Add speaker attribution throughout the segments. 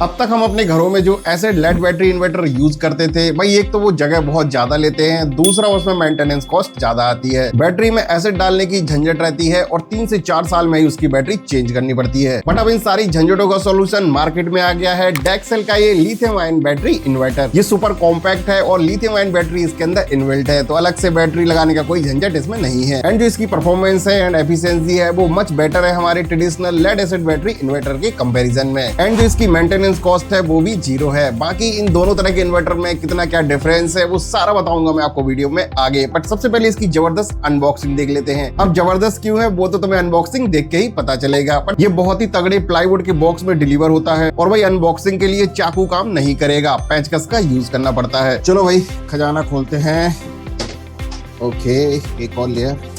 Speaker 1: अब तक हम अपने घरों में जो acid lead battery inverter use करते थे भाई, एक तो वो जगह बहुत ज्यादा लेते हैं, दूसरा उसमें मेंटेनेंस कॉस्ट ज्यादा आती है। बैटरी में एसिड डालने की झंझट रहती है और 3 से 4 साल में ही उसकी बैटरी चेंज करनी पड़ती है। बट अब इन सारी झंझटों का सोल्यूशन मार्केट में आ गया है डेक्सेल का ये लिथियम आयन बैटरी इन्वर्टर। ये सुपर कॉम्पैक्ट है और लिथियम आयन बैटरी इसके अंदर इनबिल्ट है, तो अलग से बैटरी लगाने का कोई झंझट इसमें नहीं है। एंड जो इसकी परफॉर्मेंस है एंड एफिशिएंसी है वो मच बेटर है हमारे traditional lead acid battery inverter के कंपैरिजन में। एंड जो इसकी मेंटेनेंस कॉस्ट है वो भी 0 है। बाकी इन दोनों तरह के इन्वर्टर में कितना क्या डिफरेंस है वो सारा बताऊंगा मैं आपको वीडियो में आगे। बट सबसे पहले इसकी जबरदस्त अनबॉक्सिंग देख लेते हैं। अब जबरदस्त क्यों है वो तो तुम्हें अनबॉक्सिंग देख के ही पता चलेगा। बट ये बहुत ही तगड़े प्लाईवुड के बॉक्स में डिलीवर होता है और भाई अनबॉक्सिंग के लिए चाकू काम नहीं करेगा, पेंचकस का यूज करना पड़ता है। चलो भाई खजाना खोलते हैं। ओके, एक और लेयर।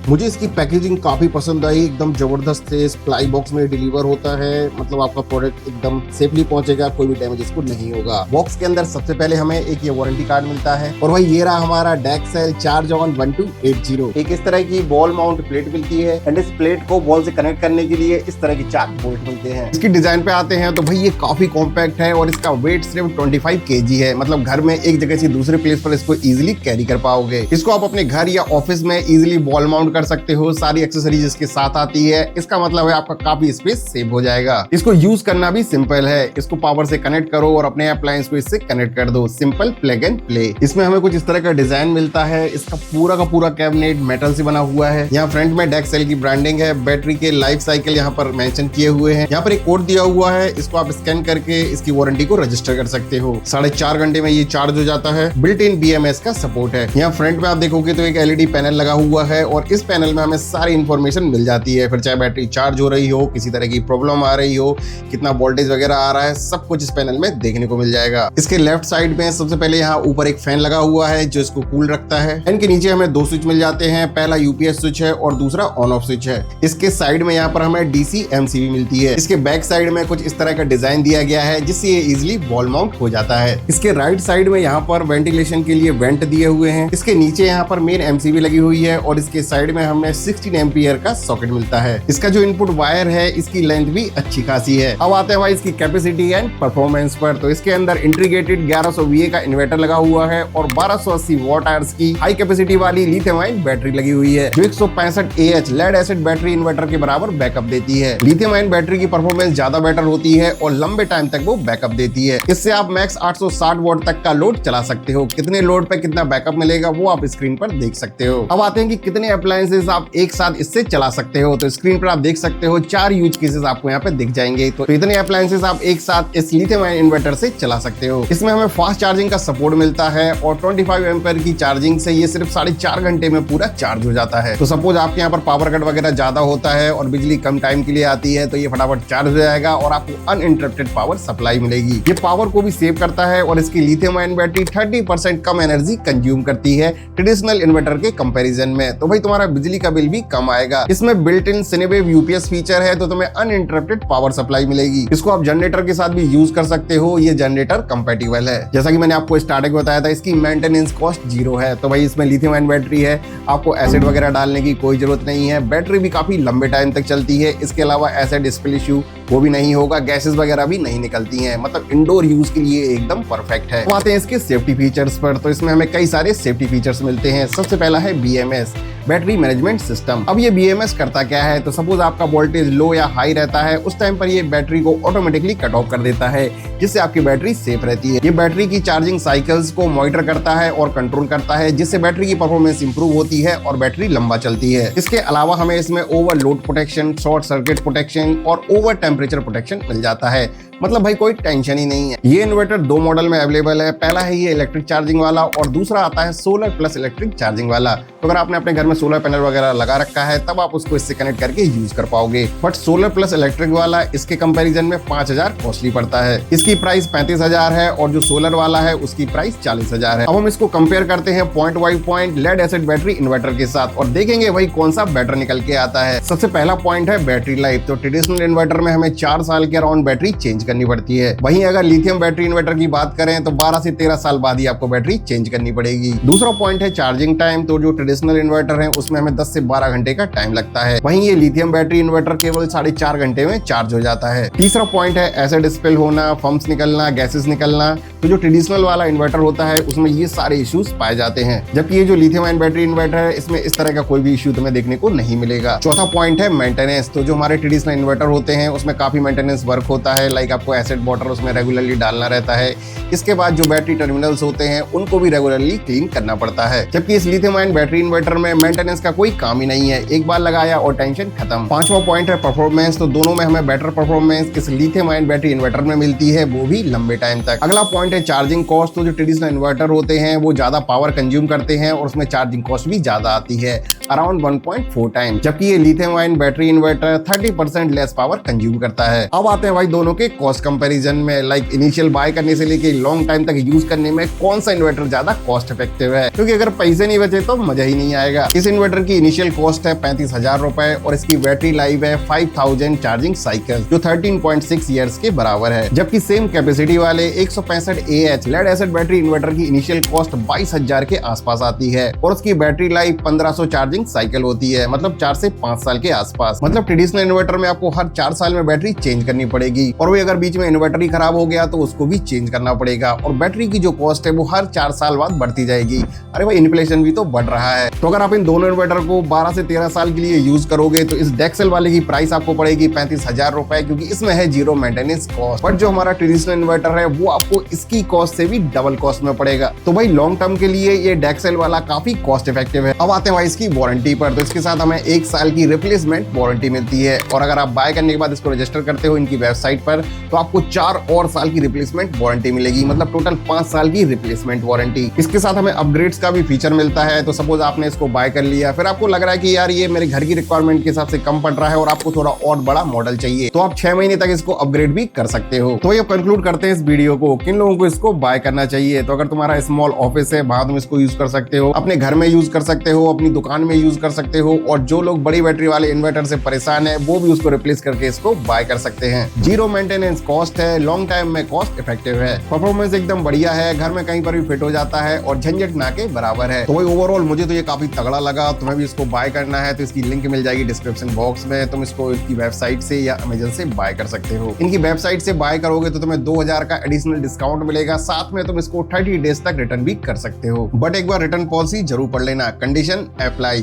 Speaker 1: मुझे इसकी पैकेजिंग काफी पसंद आई, एकदम जबरदस्त है। इस प्लाई बॉक्स में डिलीवर होता है, मतलब आपका प्रोडक्ट एकदम सेफली पहुंचेगा, कोई भी डैमेज इसको नहीं होगा। बॉक्स के अंदर सबसे पहले हमें एक ये वारंटी कार्ड मिलता है और भाई ये रहा हमारा डेक्सेल चार्ज-ऑन 1280। एक इस तरह की बॉल माउंट प्लेट मिलती है एंड इस प्लेट को बॉल से कनेक्ट करने के लिए इस तरह के 4 बोल्ट मिलते हैं। इसकी डिजाइन पे आते हैं तो भाई ये काफी कॉम्पैक्ट है और इसका वेट सिर्फ 25 kg है, मतलब घर में एक जगह से दूसरे प्लेस पर इसको इजिली कैरी कर पाओगे। इसको आप अपने घर या ऑफिस में इजिली बॉल माउंट कर सकते हो, सारी एक्सेसरीज इसके साथ आती है। इसका मतलब है आपका काफी स्पेस सेव हो जाएगा। इसको यूज करना भी सिंपल है, इसको पावर से कनेक्ट करो और अपने अप्लायंस को इससे कनेक्ट कर दो। Simple plug and play. इसमें हमें कुछ इस तरह का डिजाइन मिलता है। इसका पूरा का पूरा कैबिनेट मेटल से बना हुआ है। यहाँ फ्रंट में डेक्सेल की ब्रांडिंग है, बैटरी के लाइफ साइकिल यहाँ पर मेंशन किए हुए हैं। यहाँ पर एक कोड दिया हुआ है, इसको आप स्कैन करके इसकी वारंटी को रजिस्टर कर सकते हो। 4.5 घंटे में ये चार्ज हो जाता है। बिल्ट इन BMS का सपोर्ट है। यहाँ फ्रंट में आप देखोगे तो एक LED पैनल लगा हुआ है और इस पैनल में हमें सारी इंफॉर्मेशन मिल जाती है। फिर चाहे बैटरी चार्ज हो रही हो, किसी तरह की प्रॉब्लम आ रही हो, कितना वोल्टेज वगैरह आ रहा है, सब कुछ इस पैनल में देखने को मिल जाएगा। इसके लेफ्ट साइड में सबसे पहले यहाँ ऊपर एक फैन लगा हुआ है जो इसको कूल रखता है। फैन के नीचे हमें 2 स्विच मिल जाते हैं, पहला UPS स्विच है और दूसरा ऑन ऑफ स्विच है। इसके साइड में यहाँ पर हमें DC MCB मिलती है। इसके बैक साइड में कुछ इस तरह का डिजाइन दिया गया है जिससे ये इजिली वॉल माउंट हो जाता है। इसके राइट साइड में यहाँ पर वेंटिलेशन के लिए वेंट दिए हुए हैं। इसके नीचे यहाँ पर मेन MCB लगी हुई है और इसके साइड में हमें 16 एम्पियर का सॉकेट मिलता है। इसका जो इनपुट वायर है इसकी लेंथ भी अच्छी खासी है। अब आते हैं भाई इसकी कैपेसिटी एंड परफॉर्मेंस पर। तो इसके अंदर इंटीग्रेटेड 1100 VA का इन्वर्टर लगा हुआ है और 1280 वॉट आवर्स की हाई कैपेसिटी वाली लिथियम आयन बैटरी लगी हुई है जो 165 AH lead acid battery inverter के बराबर बैकअप देती है। लिथियम आयन बैटरी की परफॉर्मेंस ज्यादा बेटर होती है और लंबे टाइम तक वो बैकअप देती है। इससे आप मैक्स 860 वॉट तक का लोड चला सकते हो। कितने लोड पे कितना बैकअप मिलेगा वो आप स्क्रीन पर देख सकते हो। अब आते हैं कि कितने अप्लायंसेस आप एक साथ इससे चला सकते हो। तो स्क्रीन पर आप देख सकते हो 4 यूज केसेस आपको यहाँ पे दिख जाएंगे। तो इतने अप्लायंसेस आप एक साथ इस लिथियम आयन इन्वर्टर से चला सकते हो। इसमें हमें फास्ट चार्जिंग का सपोर्ट मिलता है और 25 एम्पीयर की चार्जिंग से ये सिर्फ 4.5 घंटे में पूरा चार्ज हो जाता है। तो सपोज आपके यहाँ पर पावर कट वगैरह ज्यादा होता है और बिजली कम टाइम के लिए आती है तो ये फटाफट चार्ज हो जाएगा और आपको अनइंटरप्टेड पावर सप्लाई मिलेगी। ये पावर को भी सेव करता है और इसकी लिथियम आयन बैटरी 30% कम एनर्जी कंज्यूम करती है ट्रेडिशनल इन्वर्टर के कंपैरिजन में। तो भाई तुम्हारा बिजली का बिल भी कम आएगा। इसमें बिल्ट इन सिनेवेव UPS फीचर है तो तुम्हें अनइंटरप्टेड पावर सप्लाई मिलेगी। इसको आप जनरेटर के साथ भी यूज कर सकते हो, ये जनरेटर कंपैटिबल है। जैसा कि मैंने आपको स्टार्टिंग में बताया था इसकी मेंटेनेंस कॉस्ट 0 है। तो भाई इसमें लिथियम आयन बैटरी है, आपको एसिड वगैरह डालने की कोई जरूरत नहीं है। बैटरी भी काफी लंबे टाइम तक चलती है। इसके अलावा एसिड स्पिल इश्यू वो भी नहीं होगा, गैसेस वगैरह भी नहीं निकलती हैं, मतलब इंडोर यूज के लिए एकदम परफेक्ट है। तो आते हैं इसके सेफ्टी फीचर्स पर। तो इसमें हमें कई सारे सेफ्टी फीचर्स मिलते हैं। सबसे पहला है BMS बैटरी मैनेजमेंट सिस्टम। अब ये BMS करता क्या है, तो सपोज आपका वोल्टेज लो या हाई रहता है उस टाइम पर ये बैटरी को ऑटोमेटिकली कट ऑफ कर देता है जिससे आपकी बैटरी सेफ रहती है। ये बैटरी की चार्जिंग साइकिल्स को मॉनिटर करता है और कंट्रोल करता है जिससे बैटरी की परफॉर्मेंस इंप्रूव होती है और बैटरी लंबा चलती है। इसके अलावा हमें इसमें overload protection, short circuit protection और ओवर टेम्परेचर प्रोटेक्शन मिल जाता है। मतलब भाई कोई टेंशन ही नहीं है। ये इन्वर्टर 2 मॉडल में अवेलेबल है। पहला है ये इलेक्ट्रिक चार्जिंग वाला और दूसरा आता है सोलर प्लस इलेक्ट्रिक चार्जिंग वाला। तो अगर आपने अपने घर में सोलर पैनल वगैरह लगा रखा है तब आप उसको इससे कनेक्ट करके यूज कर पाओगे। बट सोलर प्लस इलेक्ट्रिक वाला इसके कंपैरिजन में 5000 कॉस्टली पड़ता है। इसकी प्राइस 35,000 है और जो सोलर वाला है उसकी प्राइस 40,000 है। अब हम इसको कंपेयर करते हैं point by point lead acid battery inverter के साथ और देखेंगे भाई कौन सा बेटर निकल के आता है। सबसे पहला पॉइंट है बैटरी लाइफ। तो ट्रेडिशनल इन्वर्टर में हमें 4 साल के अराउंड बैटरी चेंज करनी पड़ती है। वहीं अगर लिथियम बैटरी इन्वर्टर की बात करें तो 12 से 13 साल बाद ही आपको बैटरी चेंज करनी पड़ेगी। दूसरा पॉइंट है चार्जिंग टाइम। तो जो ट्रेडिशनल इन्वर्टर है उसमें हमें 10 से 12 घंटे का टाइम लगता है, वहीं ये लिथियम बैटरी इन्वर्टर केवल 4.5 घंटे में चार्ज हो जाता है। तीसरा पॉइंट है एसिड स्पिल होना, फम्स निकलना, गैसेस निकलना। तो जो ट्रेडिशनल वाला इन्वर्टर होता है उसमें ये सारे इश्यूज पाए जाते हैं, जबकि ये जो लिथियम आयन बैटरी इन्वर्टर है इसमें इस तरह का कोई भी इश्यू तुम्हें देखने को नहीं मिलेगा। चौथा पॉइंट है मेंटेनेंस। तो जो हमारे ट्रेडिशनल इन्वर्टर होते हैं उसमें काफी मेंटेनेंस वर्क होता है, लाइक आपको एसिड वाटर उसमें रेगुलरली डालना रहता है। इसके बाद जो बैटरी टर्मिनल्स होते हैं उनको भी रेगुलरली क्लीन करना पड़ता है, जबकि इस लिथियम आयन बैटरी इन्वर्टर में मेंटेनेंस का कोई काम ही नहीं है, एक बार लगाया और टेंशन खत्म। पांचवा पॉइंट है परफॉर्मेंस। तो दोनों में हमें बेटर परफॉर्मेंस इस लिथियम आयन बैटरी इन्वर्टर में मिलती है, वो भी लंबे टाइम तक। अगला पॉइंट है चार्जिंग कॉस्ट। तो जो ट्रेडिशनल इन्वर्टर होते हैं वो ज्यादा पावर कंज्यूम करते हैं और उसमें चार्जिंग कॉस्ट भी ज्यादा आती है, अराउंड 1.4 टाइम, जबकि ये lithium ion battery inverter 30% less power consume करता है। अब आते हैं भाई दोनों के कॉस्ट कंपैरिजन में, लाइक इनिशियल बाय करने से लेके लॉन्ग टाइम तक यूज करने में कौन सा इन्वर्टर ज्यादा कॉस्ट इफेक्टिव है, क्योंकि अगर पैसे नहीं बचे तो मजा ही नहीं आएगा। इस इन्वर्टर की इनिशियल कॉस्ट है 35,000 रुपए और इसकी बैटरी लाइफ है 5000 चार्जिंग साइकिल, जो 13.6 ईयर्स के बराबर है, जबकि सेम कैपेसिटी वाले 165 AH lead acid battery inverter की इनिशियल कॉस्ट 22,000 के आसपास आती है और उसकी बैटरी लाइफ 1500 चार्जिंग साइकिल होती है, मतलब 4 से 5 साल के आसपास। मतलब ट्रेडिशनल इन्वर्टर में आपको हर 4 साल में बैटरी चेंज करनी पड़ेगी और वही अगर बीच में इन्वर्टर ही खराब हो गया तो उसको भी चेंज करना पड़ेगा और बैटरी की जो कॉस्ट है वो हर 4 साल बाद बढ़ती जाएगी। अरे भाई इन्फ्लेशन भी तो बढ़ रहा है। तो अगर आप इन दोनों इन्वर्टर को 12 से 13 साल के लिए यूज करोगे तो इस डेक्सेल वाले की प्राइस आपको पड़ेगी 35,000 रुपए, क्योंकि इसमें है जीरो मेंटेनेंस कॉस्ट। बट जो हमारा ट्रेडिशनल इन्वर्टर है वो आपको इसकी कॉस्ट से भी डबल कॉस्ट में पड़ेगा। तो भाई लॉन्ग टर्म के लिए ये डेक्सेल वाला काफी कॉस्ट इफेक्टिव है। अब आते हैं भाई इसकी वारंटी पर। तो इसके साथ हमें 1 साल की रिप्लेसमेंट वारंटी मिलती है और अगर आप बाय करने के बाद इसको रजिस्टर करते हो इनकी वेबसाइट पर तो आपको 4 और साल की रिप्लेसमेंट वारंटी मिलेगी, मतलब टोटल 5 साल की रिप्लेसमेंट वारंटी। इसके साथ हमें अपग्रेड्स का भी फीचर मिलता है। तो सपोज आपने इसको बाय कर लिया, फिर आपको लग रहा है कि यार ये मेरे घर की रिक्वायरमेंट के हिसाब से कम पड़ रहा है और आपको थोड़ा और बड़ा मॉडल चाहिए, तो आप 6 महीने तक इसको अपग्रेड भी कर सकते हो। तो ये कंक्लूड करते हैं इस वीडियो को, किन लोगों को इसको बाय करना चाहिए। तो अगर तुम्हारा स्मॉल ऑफिस है वहां तुम इसको यूज कर सकते हो, अपने घर में यूज कर सकते हो, अपनी दुकान में यूज कर सकते हो, और जो लोग बड़ी बैटरी वाले इन्वर्टर से परेशान है वो भी उसको रिप्लेस करके इसको बाय कर सकते हैं। जीरो मेंटेनेंस कॉस्ट है, लॉन्ग टाइम में कॉस्ट इफेक्टिव है, परफॉर्मेंस एकदम बढ़िया है, घर में कहीं पर भी फिट हो जाता है और झंझट ना के बराबर है। तो वही ओवरऑल मुझे तो ये काफी तगड़ा लगा। तुम्हें भी इसको बाय करना है तो इसकी लिंक मिल जाएगी डिस्क्रिप्शन बॉक्स में, तुम इसको इनकी वेबसाइट से या अमेजन से बाय कर सकते हो। इनकी वेबसाइट से बाय करोगे तो तुम्हें 2000 का एडिशनल डिस्काउंट मिलेगा, साथ में तुम इसको 30 डेज तक रिटर्न भी कर सकते हो। बट एक बार रिटर्न पॉलिसी जरूर पढ़ लेना, कंडीशन अप्लाई।